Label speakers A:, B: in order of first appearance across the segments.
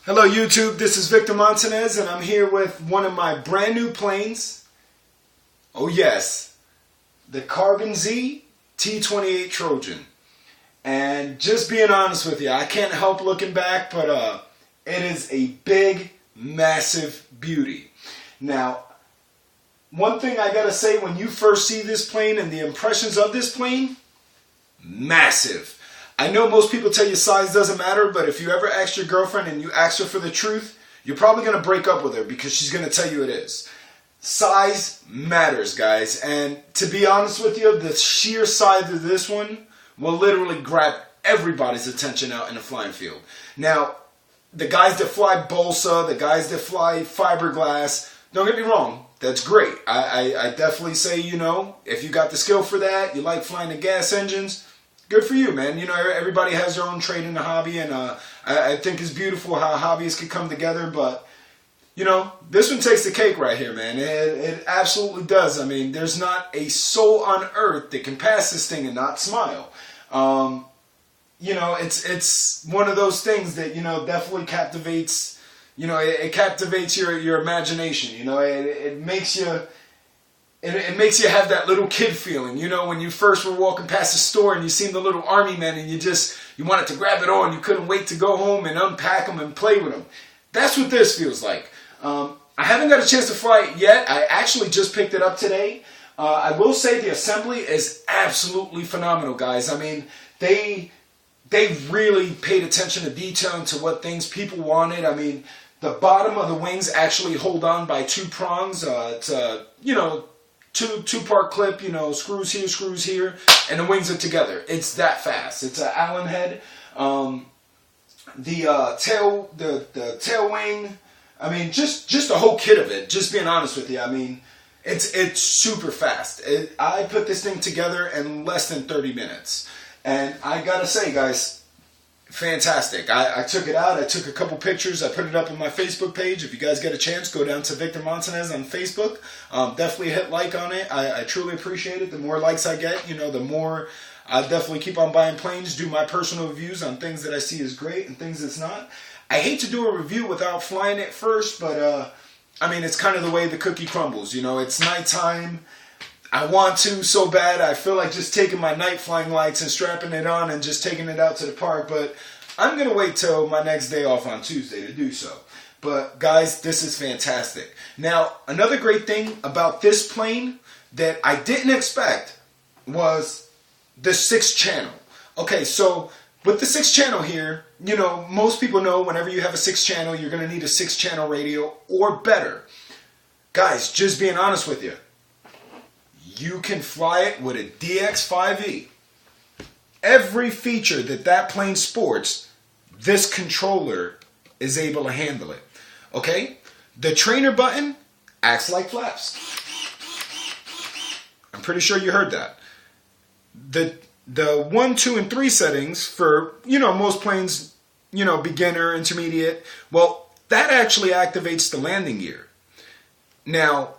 A: Hello YouTube, this is Victor Montanez and I'm here with one of my brand new planes. Oh yes, the Carbon Z T28 Trojan. And just being honest with you, I can't help looking back, but it is a big, massive beauty. Now, one thing I gotta say, when you first see this plane and the impressions of this plane, massive. I know most people tell you size doesn't matter, but if you ever ask your girlfriend and you ask her for the truth, you're probably going to break up with her because she's going to tell you it is. Size matters, guys. And to be honest with you, the sheer size of this one will literally grab everybody's attention out in the flying field. Now, the guys that fly balsa, the guys that fly fiberglass, don't get me wrong, that's great. I definitely say, if you got the skill for that, you like flying the gas engines, good for you, man. Everybody has their own trade in the hobby, and I think it's beautiful how hobbyists can come together, but, this one takes the cake right here, man. It absolutely does. I mean, there's not a soul on earth that can pass this thing and not smile. It's one of those things that, definitely captivates, it captivates your imagination, it makes you... It makes you have that little kid feeling, when you first were walking past the store and you seen the little army men and you wanted to grab it on. You couldn't wait to go home and unpack them and play with them. That's what this feels like. I haven't got a chance to fly it yet. I actually just picked it up today. I will say the assembly is absolutely phenomenal, guys. I mean, they really paid attention to detail and to what things people wanted. I mean, the bottom of the wings actually hold on by two prongs. Two-part clip, screws here, and the wings are together. It's that fast. It's an Allen head. The tail wing, I mean, just the whole kit of it, just being honest with you, I mean, it's super fast. I put this thing together in less than 30 minutes. And I gotta say, guys, fantastic. I took it out. I took a couple pictures. I put it up on my Facebook page. If you guys get a chance, go down to Victor Montanez on Facebook. Definitely hit like on it. I truly appreciate it. The more likes I get, the more I definitely keep on buying planes, do my personal reviews on things that I see as great and things that's not. I hate to do a review without flying it first, but I mean, it's kind of the way the cookie crumbles. It's nighttime. I want to so bad. I feel like just taking my night flying lights and strapping it on and just taking it out to the park. But I'm going to wait till my next day off on Tuesday to do so. But guys, this is fantastic. Now, another great thing about this plane that I didn't expect was the 6th channel. Okay, so with the 6th channel here, most people know whenever you have a 6th channel, you're going to need a 6th channel radio or better. Guys, just being honest with you, you can fly it with a DX5E. Every feature that plane sports, this controller is able to handle it. Okay? The trainer button acts like flaps. I'm pretty sure you heard that. The 1, 2, and 3 settings for, most planes, beginner, intermediate, well, that actually activates the landing gear. Now,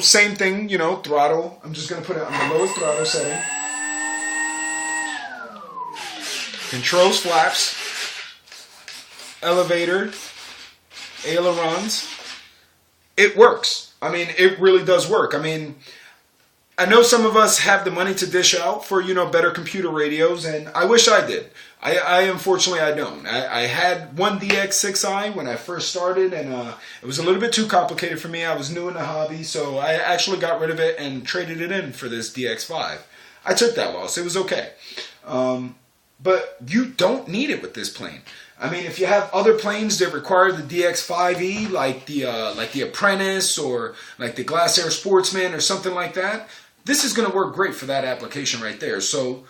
A: same thing, throttle. I'm just going to put it on the lowest throttle setting. Controls flaps. Elevator. Ailerons. It works. I mean, it really does work. I mean, I know some of us have the money to dish out for, better computer radios, and I wish I did. Unfortunately, I don't. I had one DX6i when I first started, and it was a little bit too complicated for me. I was new in the hobby, so I actually got rid of it and traded it in for this DX5. I took that loss. It was okay. But you don't need it with this plane. I mean, if you have other planes that require the DX5E, like the Apprentice or like the Glass Air Sportsman or something like that, this is going to work great for that application right there. So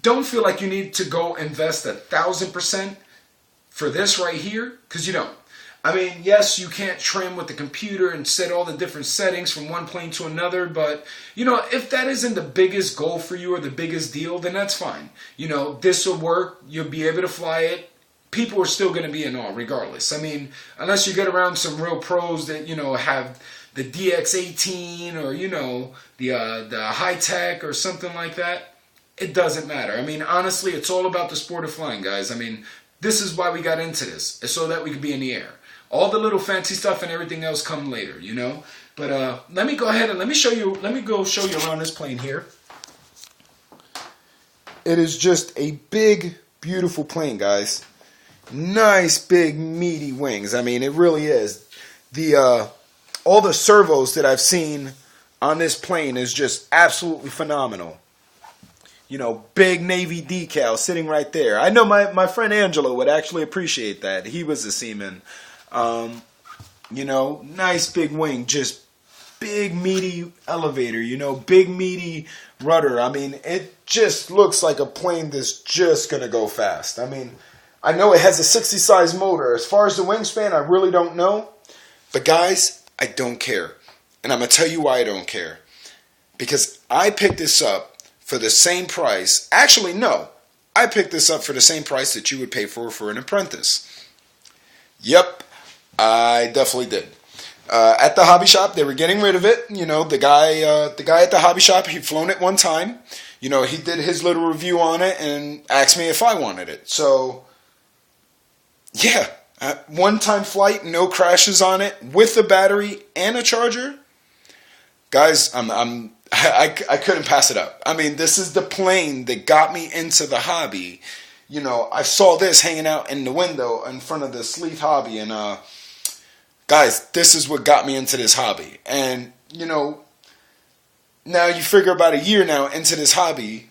A: don't feel like you need to go invest 1,000% for this right here, because you don't. I mean, yes, you can't trim with the computer and set all the different settings from one plane to another, but, if that isn't the biggest goal for you or the biggest deal, then that's fine. This will work. You'll be able to fly it. People are still going to be in awe regardless. I mean, unless you get around some real pros that, have the DX18 or, the high-tech or something like that, it doesn't matter. I mean, honestly, it's all about the sport of flying, guys. I mean, This is why we got into this. It's so that we could be in the air. All the little fancy stuff and everything else come later, you know. But let me go ahead and let me show you around this plane here. It is just a big, beautiful plane, guys. Nice, big, meaty wings. I mean, it really is. All the servos that I've seen on this plane is just absolutely phenomenal. You know, big Navy decal sitting right there. I know my friend Angelo would actually appreciate that. He was a seaman. You know, nice big wing, just big meaty elevator, you know, big meaty rudder. I mean, it just looks like a plane that's just going to go fast. I mean, I know it has a 60 size motor. As far as the wingspan, I really don't know. But guys, I don't care. And I'm going to tell you why I don't care. Because I picked this up for the same price. Actually, no. I picked this up for the same price that you would pay for an apprentice. Yep, I definitely did. At the hobby shop, they were getting rid of it. You know, the guy at the hobby shop, he'd flown it one time. You know, he did his little review on it and asked me if I wanted it. So, yeah, one-time flight, no crashes on it, with a battery and a charger. Guys, I couldn't pass it up. I mean, this is the plane that got me into the hobby. You know, I saw this hanging out in the window in front of the Sleeth Hobby, and guys, this is what got me into this hobby. And, you know, now you figure about a year now into this hobby,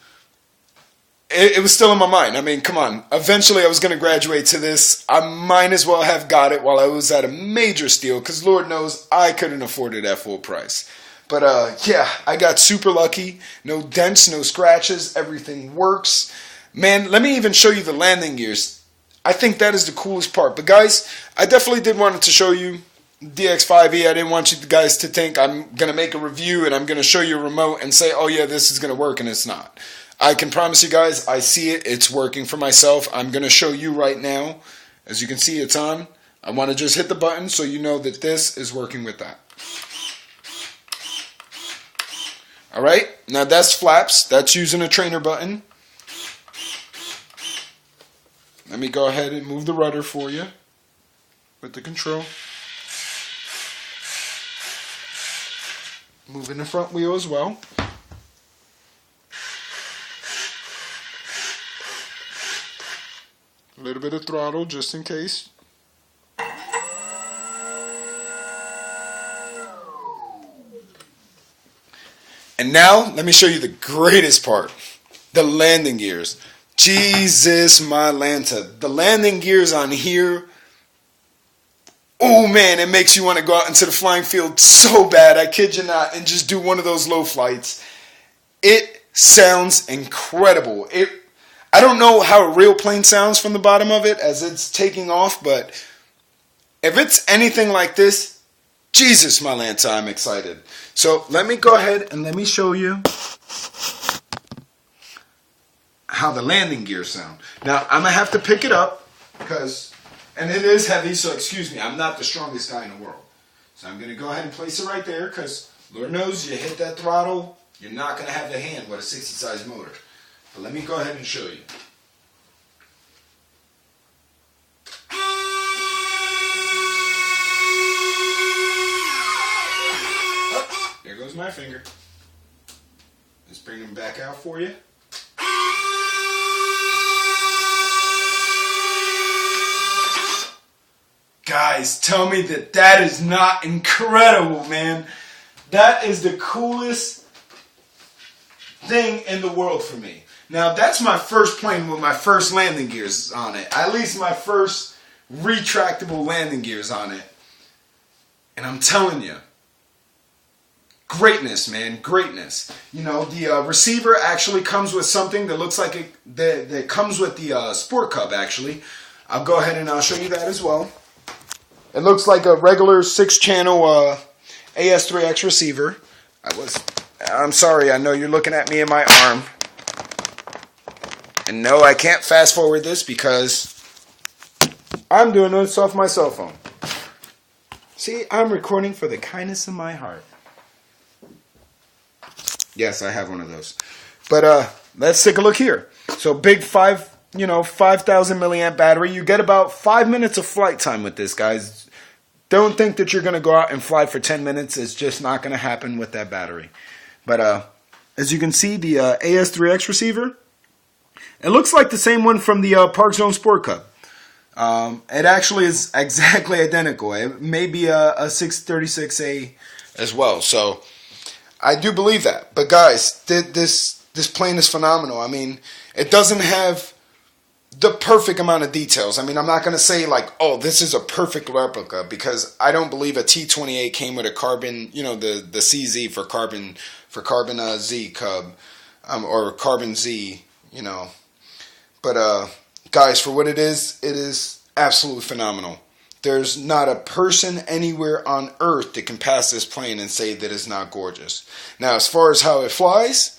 A: it was still in my mind. I mean, come on. Eventually I was going to graduate to this. I might as well have got it while I was at a major steal, because Lord knows I couldn't afford it at full price. But, yeah, I got super lucky. No dents, no scratches. Everything works. Man, let me even show you the landing gears. I think that is the coolest part. But guys, I definitely did want to show you DX5E. I didn't want you guys to think I'm going to make a review and I'm going to show you a remote and say, oh yeah, this is going to work, and it's not. I can promise you guys, I see it. It's working for myself. I'm going to show you right now. As you can see, it's on. I want to just hit the button so you know that this is working with that. Alright, now that's flaps. That's using a trainer button. Let me go ahead and move the rudder for you with the control. Moving the front wheel as well. A little bit of throttle just in case. And now, let me show you the greatest part. The landing gears. Jesus, my Lanta. The landing gears on here. Oh man, it makes you want to go out into the flying field so bad. I kid you not. And just do one of those low flights. It sounds incredible. I don't know how a real plane sounds from the bottom of it as it's taking off. But if it's anything like this, Jesus, my Lanta, I'm excited. So let me go ahead and let me show you how the landing gears sound. Now, I'm going to have to pick it up because, and it is heavy, so excuse me, I'm not the strongest guy in the world. So I'm going to go ahead and place it right there because Lord knows you hit that throttle, you're not going to have the hand with a 60 size motor. But let me go ahead and show you. There goes my finger. Let's bring them back out for you. Guys, tell me that that is not incredible, man. That is the coolest thing in the world for me. Now, that's my first plane with my first landing gears on it. At least my first retractable landing gears on it. And I'm telling you, greatness, man, greatness. You know, the receiver actually comes with something that looks like it, that comes with the Sport Cub, actually. I'll go ahead and I'll show you that as well. It looks like a regular 6-channel AS3X receiver. I'm sorry, I know you're looking at me in my arm. And no, I can't fast forward this because I'm doing this off my cell phone. See, I'm recording for the kindness of my heart. Yes, I have one of those. But let's take a look here. So big 5 5,000 milliamp battery. You get about 5 minutes of flight time with this, guys. Don't think that you're going to go out and fly for 10 minutes. It's just not going to happen with that battery. But as you can see, the AS3X receiver, it looks like the same one from the Park Zone Sport Cub. It actually is exactly identical. It may be a 636A as well. So I do believe that. But guys, this plane is phenomenal. I mean, it doesn't have the perfect amount of details. I mean, I'm not going to say like, oh, this is a perfect replica, because I don't believe a T28 came with a carbon, the CZ for carbon Z Cub, or carbon Z, But guys, for what it is absolutely phenomenal. There's not a person anywhere on earth that can pass this plane and say that it's not gorgeous. Now, as far as how it flies,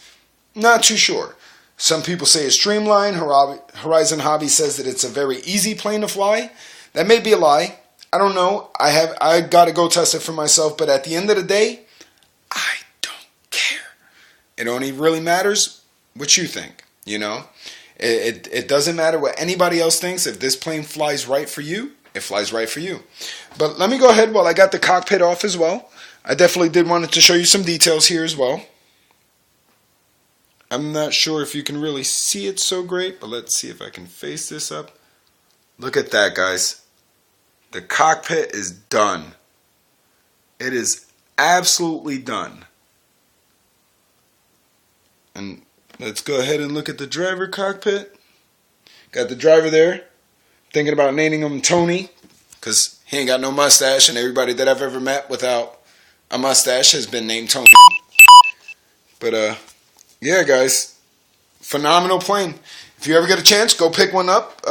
A: not too sure. Some people say it's streamlined. Horizon Hobby says that it's a very easy plane to fly. That may be a lie. I don't know. I got to go test it for myself. But at the end of the day, I don't care. It only really matters what you think. It doesn't matter what anybody else thinks. If this plane flies right for you, it flies right for you. But let me go ahead while I got the cockpit off as well. I definitely did want to show you some details here as well. I'm not sure if you can really see it so great, but let's see if I can face this up. Look at that, guys. The cockpit is done. It is absolutely done. And let's go ahead and look at the driver cockpit. Got the driver there. Thinking about naming him Tony, because he ain't got no mustache, and everybody that I've ever met without a mustache has been named Tony. But yeah, guys, phenomenal plane. If you ever get a chance, go pick one up.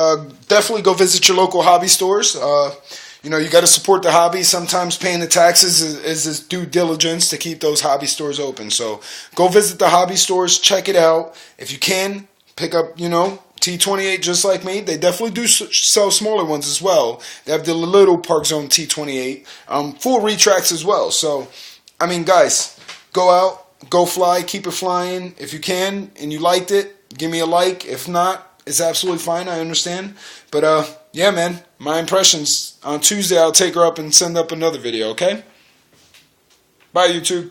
A: Definitely go visit your local hobby stores. You got to support the hobby. Sometimes paying the taxes is due diligence to keep those hobby stores open. So go visit the hobby stores, check it out. If you can, pick up, T28 just like me. They definitely do sell smaller ones as well. They have the little Park Zone T28, full retracts as well. So, I mean, guys, go out. Go fly, keep it flying. If you can and you liked it, give me a like. If not, it's absolutely fine. I understand. But yeah, man, my impressions. On Tuesday, I'll take her up and send up another video, okay? Bye, YouTube.